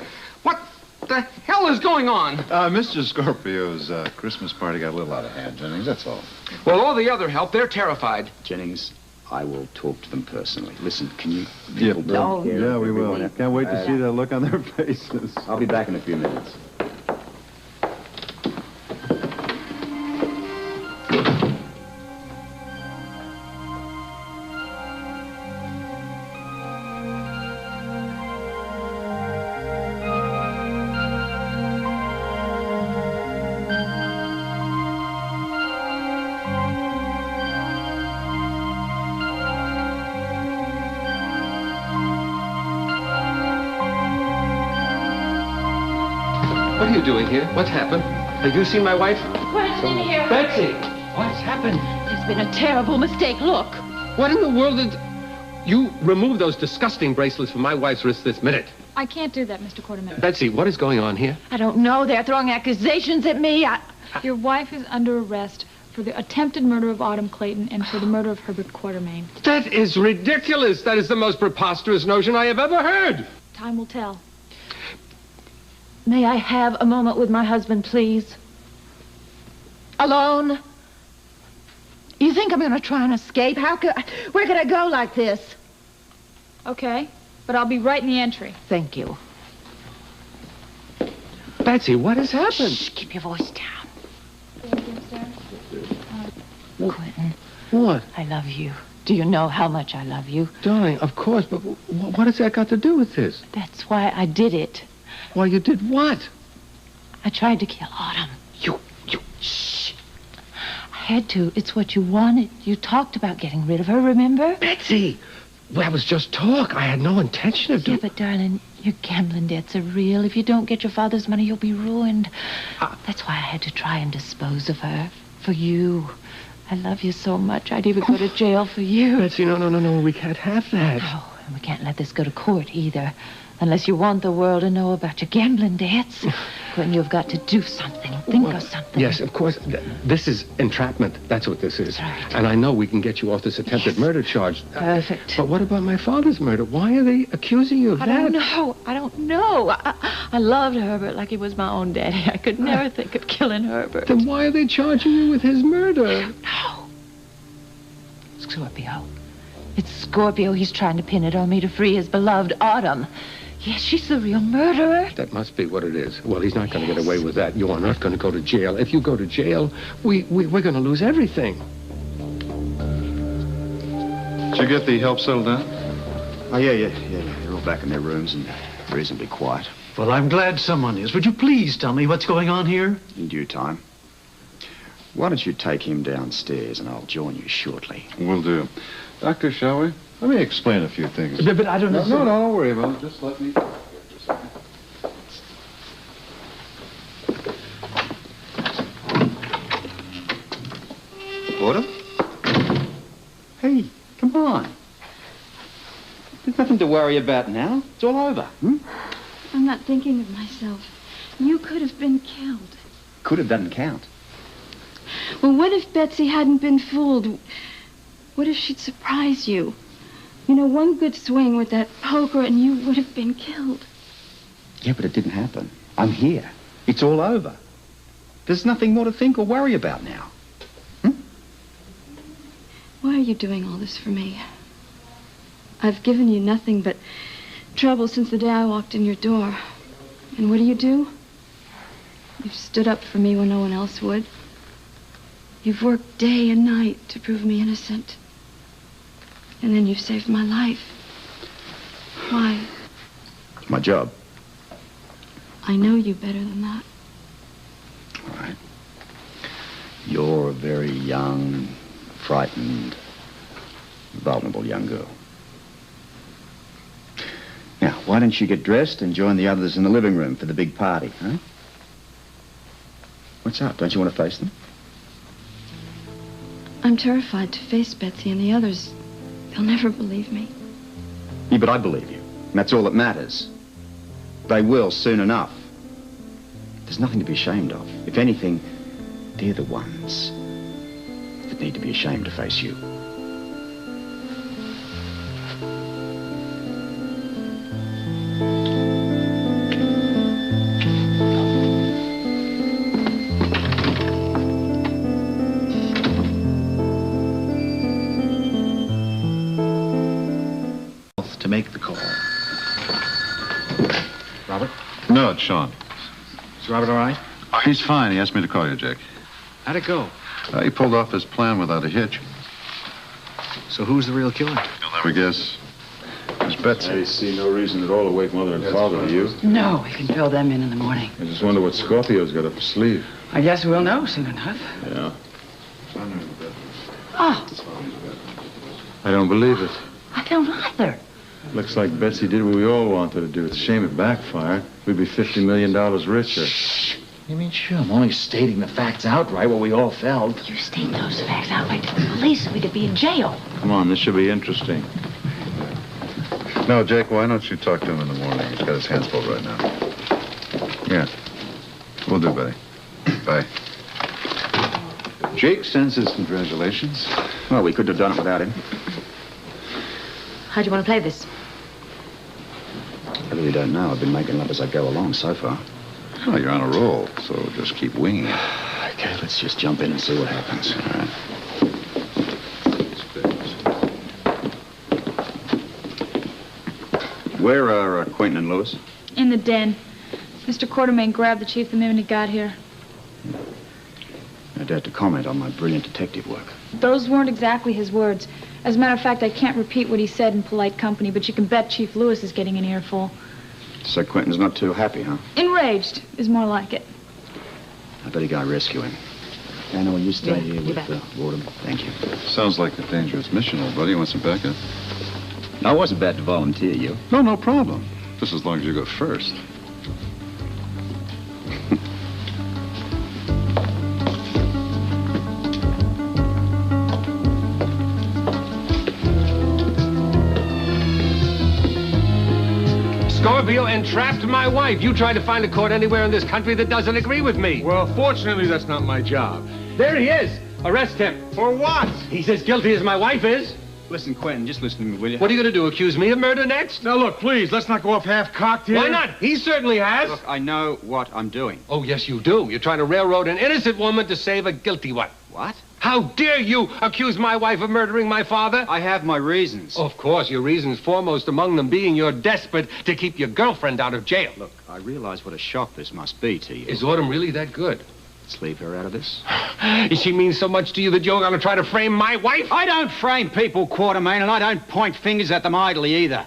What the hell is going on? Mr. Scorpio's Christmas party got a little out of hand, Jennings, that's all. Well, all the other help, they're terrified. Jennings, I will talk to them personally. Listen, can you... Yeah, No. yeah, we will. Everyone- Can't wait to see that look on their faces. I'll be back in a few minutes. What are you doing here? What's happened? Have you seen my wife? Where's in here? Betsy! What's happened? There's been a terrible mistake. Look. What in the world did... You remove those disgusting bracelets from my wife's wrist this minute. I can't do that, Mr. Quartermain. Betsy, what is going on here? I don't know. They're throwing accusations at me. Your wife is under arrest for the attempted murder of Autumn Clayton and for the murder of Herbert Quartermain. That is ridiculous. That is the most preposterous notion I have ever heard. Time will tell. May I have a moment with my husband, please? Alone? You think I'm going to try and escape? Where could I go like this? Okay, but I'll be right in the entry. Thank you. Betsy, what has happened? Shh, keep your voice down. Quentin. What? I love you. Do you know how much I love you? Darling, of course, but what has that got to do with this? That's why I did it. Why, you did what? I tried to kill Autumn. You... Shh. I had to. It's what you wanted. You talked about getting rid of her, remember? Betsy! Well, that was just talk. I had no intention of doing... Yeah, but darling, your gambling debts are real. If you don't get your father's money, you'll be ruined. That's why I had to try and dispose of her. For you. I love you so much. I'd even go to jail for you. Betsy, no. We can't have that. No, and we can't let this go to court either. Unless you want the world to know about your gambling debts. Quentin, you've got to do something. Think of something. Yes, of course. This is entrapment. That's what this is. That's right. And I know we can get you off this attempted murder charge. Perfect. But what about my father's murder? Why are they accusing you of that? I don't know. I loved Herbert like he was my own daddy. I could never think of killing Herbert. Then why are they charging you with his murder? No. Scorpio. It's Scorpio. He's trying to pin it on me to free his beloved Autumn. Yes, she's the real murderer. That must be what it is. Well, he's not going to get away with that. You are not going to go to jail. If you go to jail, we're going to lose everything. Did you get the help settled down? Oh, yeah. They're all back in their rooms and reasonably quiet. Well, I'm glad someone is. Would you please tell me what's going on here? In due time. Why don't you take him downstairs and I'll join you shortly. Will do. Doctor, shall we? Let me explain a few things. But I don't know. No, don't worry about it. Just let me... Autumn? Hey, come on. There's nothing to worry about now. It's all over. I'm not thinking of myself. You could have been killed. Could have doesn't count. Well, what if Betsy hadn't been fooled? What if she'd surprise you? You know, one good swing with that poker and you would have been killed. Yeah, but it didn't happen. I'm here. It's all over. There's nothing more to think or worry about now. Why are you doing all this for me? I've given you nothing but trouble since the day I walked in your door. And what do? You've stood up for me when no one else would. You've worked day and night to prove me innocent. And then you've saved my life. Why? It's my job. I know you better than that. All right. You're a very young, frightened, vulnerable young girl. Now, why don't you get dressed and join the others in the living room for the big party, huh? What's up? Don't you want to face them? I'm terrified to face Betsy and the others. They'll never believe me. Yeah, but I believe you. And that's all that matters. They will soon enough. There's nothing to be ashamed of. If anything, they're the ones that need to be ashamed to face you. to make the call. Robert? No, it's Sean. Is Robert all right? He's fine. He asked me to call you, Jake. How'd it go? He pulled off his plan without a hitch. So who's the real killer? You'll never guess. It's Betsy. I see no reason at all to wake Mother and Father, do you? No, we can fill them in the morning. I just wonder what Scorpio's got up his sleeve. I guess we'll know soon enough. Yeah. Oh, I don't believe it. I don't either. Looks like Betsy did what we all wanted to do. It's a shame it backfired. We'd be $50 million richer. You mean sure? I'm only stating the facts outright, what we all felt. You state those facts outright to the police, we could be in jail. Come on, this should be interesting. No, Jake, why don't you talk to him in the morning? He's got his hands full right now. Yeah. We'll do, buddy. Bye. Jake sends his congratulations. Well, we couldn't have done it without him. How do you want to play this? I really don't know. I've been making love as I go along so far. Oh, you're on a roll, so just keep winging it. Okay, let's just jump in and see what happens. All right. Where are Quentin and Lewis? In the den. Mr. Quartermain grabbed the chief the minute he got here. I doubt to comment on my brilliant detective work. Those weren't exactly his words. As a matter of fact, I can't repeat what he said in polite company, but you can bet Chief Lewis is getting an earful. So Quentin's not too happy, huh? Enraged is more like it. I better go rescue him. Anna, will you stay Yeah, here you with bet. Wardham? Thank you. Sounds like a dangerous mission, old buddy. You want some backup? I wasn't about to volunteer you. No problem. Just as long as you go first. Scorpio entrapped my wife. You try to find a court anywhere in this country that doesn't agree with me. Well, fortunately, that's not my job. There he is. Arrest him. For what? He's as guilty as my wife is. Listen, Quentin, just listen to me, will you? What are you going to do, accuse me of murder next? Now, look, please, let's not go off half-cocked here. Why not? He certainly has. Look, I know what I'm doing. Oh, yes, you do. You're trying to railroad an innocent woman to save a guilty one. What? How dare you accuse my wife of murdering my father? I have my reasons. Of course, your reasons, foremost among them being you're desperate to keep your girlfriend out of jail. Look, I realize what a shock this must be to you. Is Autumn really that good? Let's leave her out of this. She means so much to you that you're going to try to frame my wife? I don't frame people, Quartermain, and I don't point fingers at them idly either.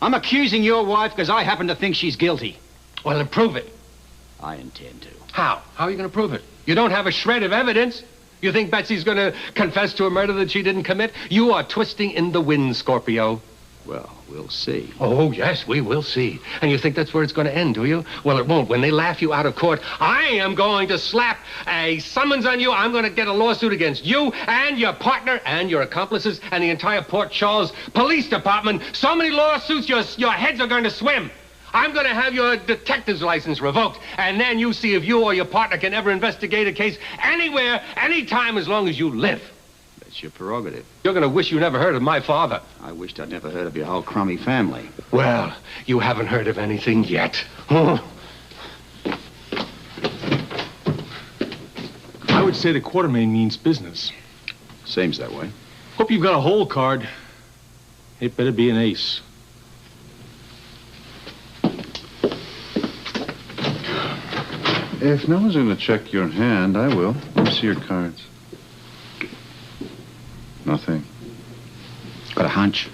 I'm accusing your wife because I happen to think she's guilty. Well, then prove it. I intend to. How? How are you going to prove it? You don't have a shred of evidence. You think Betsy's going to confess to a murder that she didn't commit? You are twisting in the wind, Scorpio. Well, we'll see. Oh, yes, we will see. And you think that's where it's going to end, do you? Well, it won't. When they laugh you out of court, I am going to slap a summons on you. I'm going to get a lawsuit against you and your partner and your accomplices and the entire Port Charles Police Department. So many lawsuits, your heads are going to swim. I'm going to have your detective's license revoked, and then you see if you or your partner can ever investigate a case anywhere, anytime, as long as you live. That's your prerogative. You're going to wish you never heard of my father. I wished I'd never heard of your whole crummy family. Well, you haven't heard of anything yet. I would say the Quartermain means business. Seems that way. Hope you've got a hole card. It better be an ace. If no one's going to check your hand, I will. Let me see your cards. Nothing. Got a hunch?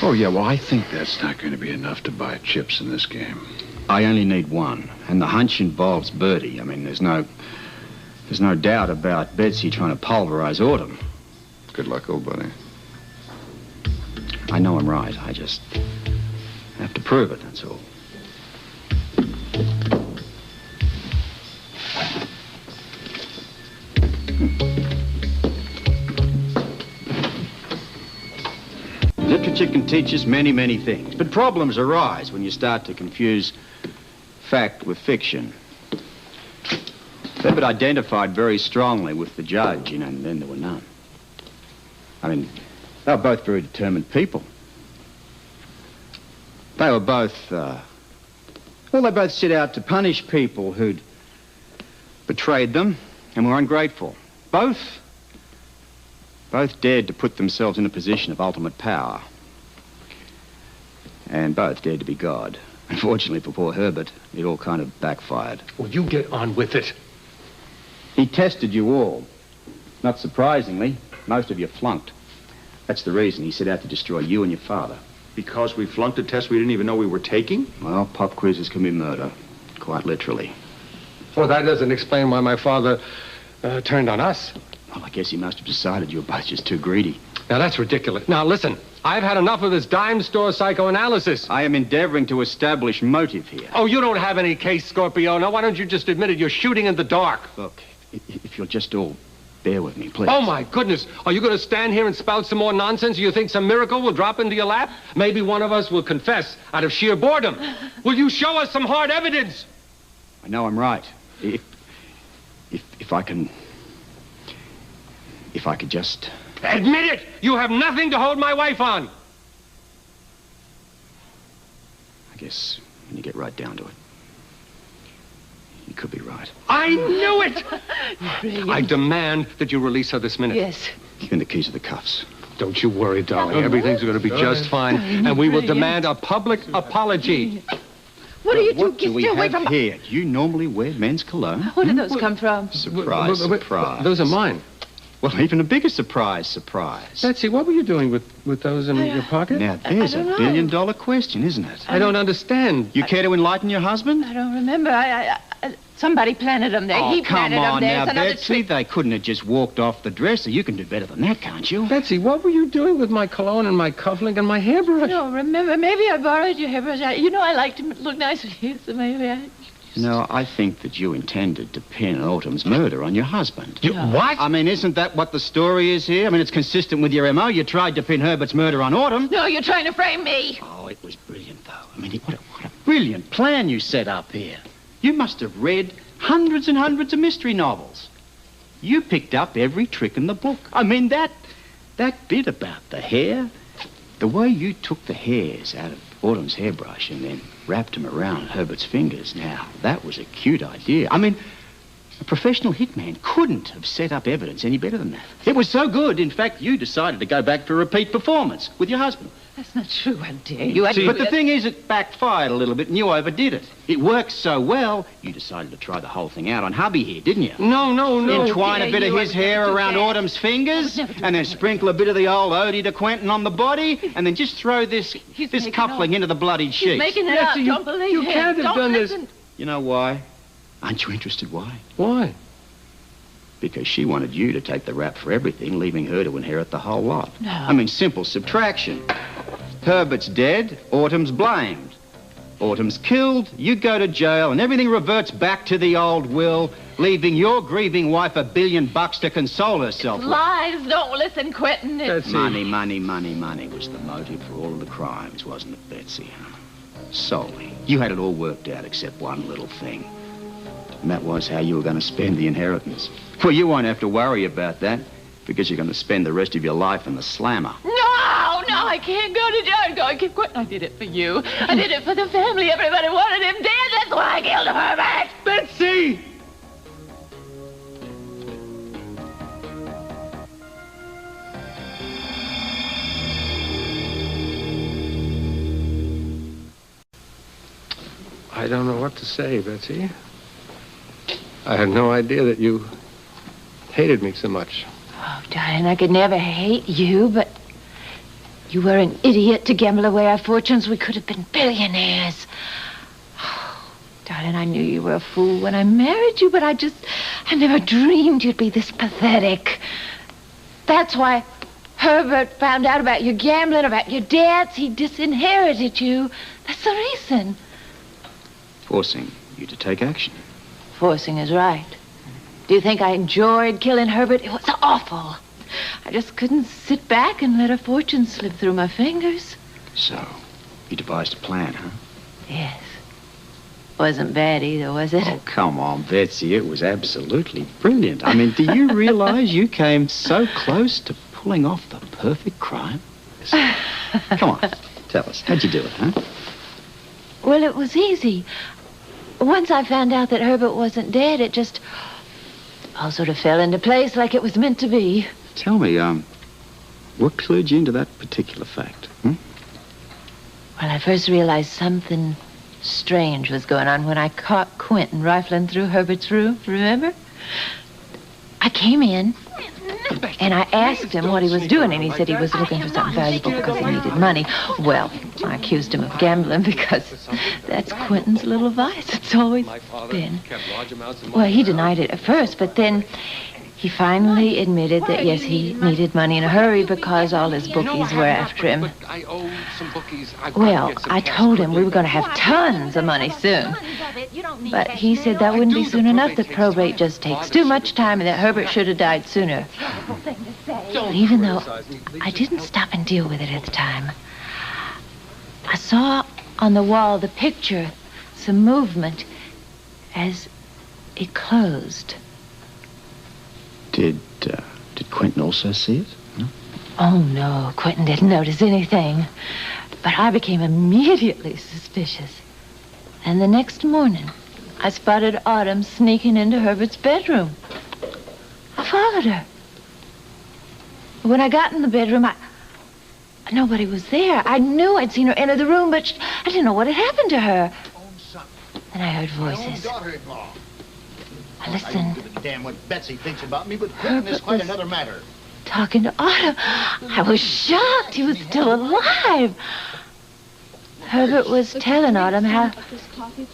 Oh, yeah, well, I think that's not going to be enough to buy chips in this game. I only need one, and the hunch involves Bertie. I mean, there's no doubt about Betsy trying to pulverize Autumn. Good luck, old buddy. I know I'm right. I just have to prove it, that's all. Literature can teach us many, many things, but problems arise when you start to confuse fact with fiction. They've been identified very strongly with the judge, you know, and then there were none. I mean, they were both very determined people. They were both, they both set out to punish people who'd betrayed them and were ungrateful. Both dared to put themselves in a position of ultimate power. And both dared to be God. Unfortunately for poor Herbert, it all kind of backfired. Well, you get on with it. He tested you all. Not surprisingly, most of you flunked. That's the reason he set out to destroy you and your father. Because we flunked a test we didn't even know we were taking? Well, pop quizzes can be murder. Quite literally. Well, that doesn't explain why my father turned on us. Well, I guess he must have decided you were both just too greedy. Now, that's ridiculous. Now, listen, I've had enough of this dime store psychoanalysis. I am endeavoring to establish motive here. Oh, you don't have any case, Scorpio. Now, why don't you just admit it? You're shooting in the dark. Look, if you'll just all bear with me, please. Oh, my goodness. Are you going to stand here and spout some more nonsense? You think some miracle will drop into your lap? Maybe one of us will confess out of sheer boredom. Will you show us some hard evidence? I know I'm right. If I could just... Admit it! You have nothing to hold my wife on. I guess when you get right down to it, you could be right. I knew it! I demand that you release her this minute. Yes. Give me the keys of the cuffs. Don't you worry, darling. Everything's going to be just fine. And we will demand a public apology. What are you two? What do we have here? Do you normally wear men's cologne? Where did those come from? Surprise, surprise. Those are mine. Well, even a bigger surprise, surprise. Betsy, what were you doing with those in your pocket? Now, there's a billion-dollar question, isn't it? I don't understand. You care to enlighten your husband? I don't remember. Somebody planted them there. Oh, He planted them come on there. now, It's another Betsy. trick. They couldn't have just walked off the dresser. You can do better than that, can't you? Betsy, what were you doing with my cologne and my cufflink and my hairbrush? No, remember, maybe I borrowed your hairbrush. You know I like to look nice with you, so maybe I... No, I think that you intended to pin Autumn's murder on your husband. What? I mean, isn't that what the story is here? I mean, it's consistent with your M.O. You tried to pin Herbert's murder on Autumn. No, you're trying to frame me. Oh, it was brilliant, though. I mean, what a brilliant plan you set up here. You must have read hundreds and hundreds of mystery novels. You picked up every trick in the book. I mean, that bit about the hair, the way you took the hairs out of Autumn's hairbrush and then wrapped them around Herbert's fingers. Now, that was a cute idea. I mean, a professional hitman couldn't have set up evidence any better than that. It was so good, in fact, you decided to go back for a repeat performance with your husband. That's not true, how dare you? But the thing is, it backfired a little bit and you overdid it. It worked so well, you decided to try the whole thing out on hubby here, didn't you? No. Entwine a bit of his hair around Autumn's fingers and then sprinkle a bit of the old Odie de Quentin on the body and then just throw this coupling into the bloodied sheets. He's making it up. Don't believe you him. can't have Don't done listen. this. You know why? Aren't you interested why? Why? Because she wanted you to take the rap for everything, leaving her to inherit the whole lot. No. I mean, simple subtraction. Herbert's dead, Autumn's blamed. Autumn's killed, you go to jail, and everything reverts back to the old will, leaving your grieving wife $1 billion to console herself with. Lies. Don't listen, Quentin. It's... Money was the motive for all of the crimes, wasn't it, Betsy? Solely. You had it all worked out except one little thing. And that was how you were going to spend the inheritance. Well, you won't have to worry about that because you're going to spend the rest of your life in the slammer. No, I can't go to jail. I keep quitting. I did it for you. I did it for the family. Everybody wanted him dead. That's why I killed Herbert. Betsy! I don't know what to say, Betsy. I had no idea that you hated me so much. Oh, darling, I could never hate you, but you were an idiot to gamble away our fortunes. We could have been billionaires. Oh, darling, I knew you were a fool when I married you, but I never dreamed you'd be this pathetic. That's why Herbert found out about your gambling, about your debts. He disinherited you. That's the reason. Forcing you to take action. Forcing is right. Do you think I enjoyed killing Herbert? It was awful. I just couldn't sit back and let a fortune slip through my fingers. So, you devised a plan, huh? Yes. Wasn't bad either, was it? Oh, come on, Betsy. It was absolutely brilliant. I mean, do you realize you came so close to pulling off the perfect crime? Come on, tell us. How'd you do it, huh? Well, it was easy. Once I found out that Herbert wasn't dead, it just all sort of fell into place like it was meant to be. Tell me, what clued you into that particular fact? Well, I I first realized something strange was going on when I caught Quentin rifling through Herbert's room, remember? I came in, and I asked him what he was doing, and he said he was looking for something valuable because he needed money. Well, I accused him of gambling because that's Quentin's little vice. It's always been. Well, he denied it at first, but then he finally admitted that, yes, he needed money in a hurry because all his bookies were after him. Well, I told him we were going to have tons of money soon. But he said that wouldn't be soon enough, that probate just takes too much time and that Herbert should have died sooner. But even though I didn't stop and deal with it at the time, I saw on the wall the picture, some movement as it closed. Did Quentin also see it? No? Oh, no, Quentin didn't notice anything. But I became immediately suspicious. And the next morning, I spotted Autumn sneaking into Herbert's bedroom. I followed her. When I got in the bedroom, nobody was there. I knew I'd seen her enter the room, but I didn't know what had happened to her. Then I heard voices. I listened. I don't give a damn what Betsy thinks about me, but Quentin is quite another matter. Talking to Autumn. I was shocked he was still alive. Herbert was telling Autumn how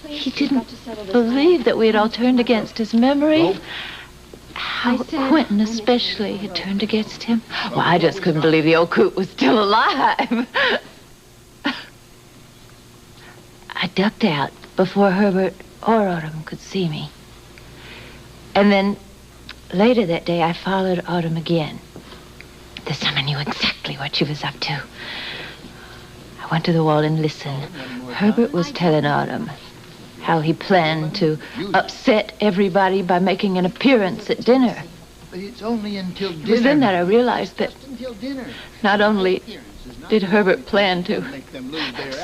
he didn't believe that we had all turned against his memory. How Quentin especially had turned against him. Well, I just couldn't believe the old coot was still alive. I ducked out before Herbert or Autumn could see me. And then later that day, I followed Autumn again. This time I knew exactly what she was up to. I went to the wall and listened. Herbert was telling Autumn how he planned to upset everybody by making an appearance at dinner. But it's only until dinner. It was then that I realized that not only did Herbert plan to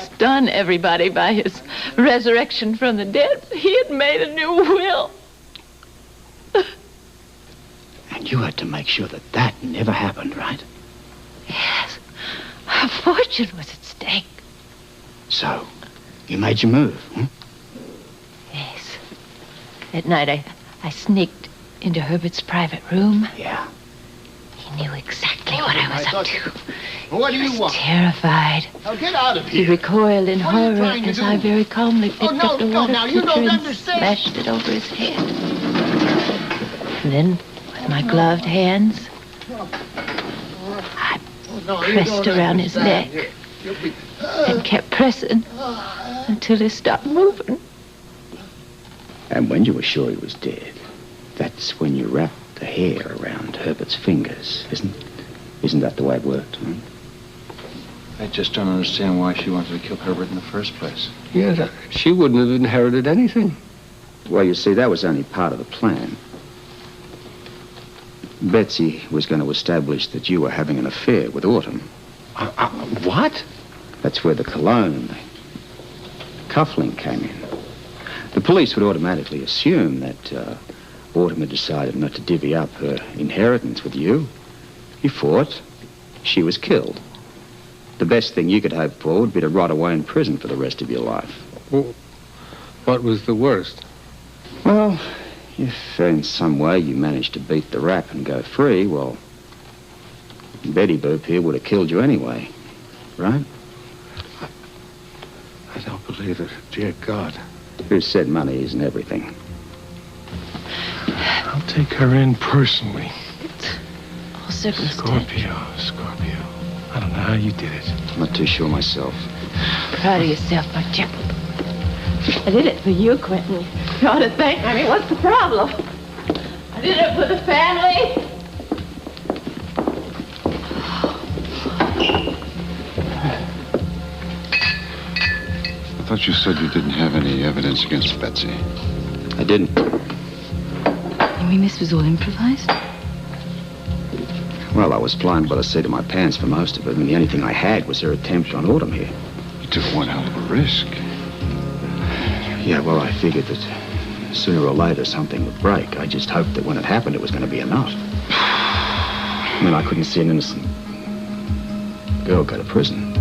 stun everybody by his resurrection from the dead, he had made a new will. And you had to make sure that that never happened, right? Yes. A fortune was at stake. So, you made your move, hmm? Yes. At night, I sneaked into Herbert's private room. Yeah. He knew exactly what I was up to. What do you want? Terrified. Now get out of He here. recoiled in What are you horror trying to as do? I very calmly picked up the water now, you pitcher don't and understand. smashed it over his head. And then, with my gloved hands, I pressed around his neck and kept pressing until he stopped moving. And when you were sure he was dead, that's when you wrapped the hair around Herbert's fingers, isn't that the way it worked? Hmm? I just don't understand why she wanted to kill Herbert in the first place. Yeah, she wouldn't have inherited anything. Well, you see, that was only part of the plan. Betsy was going to establish that you were having an affair with Autumn. What? That's where the cologne and the cufflink came in. The police would automatically assume that Autumn had decided not to divvy up her inheritance with you. You fought. She was killed. The best thing you could hope for would be to rot away in prison for the rest of your life. Well, what was the worst? Well, if in some way you managed to beat the rap and go free, well, Betty Boop here would have killed you anyway, right? I don't believe it. Dear God. Who said money isn't everything? I'll take her in personally. All circumstantial. Scorpio. I don't know how you did it. I'm not too sure myself. Proud of yourself, my chap. I did it for you, Quentin. You ought to thank me. I mean, what's the problem? I did it for the family. I thought you said you didn't have any evidence against Betsy. I didn't. You mean this was all improvised? Well, I was flying by the seat of my pants for most of it. I mean, the only thing I had was her attempt on Autumn here. You took one hell of a risk. Yeah, well, I figured that sooner or later something would break. I just hoped that when it happened, it was going to be enough. I mean, I couldn't see an innocent girl go to prison.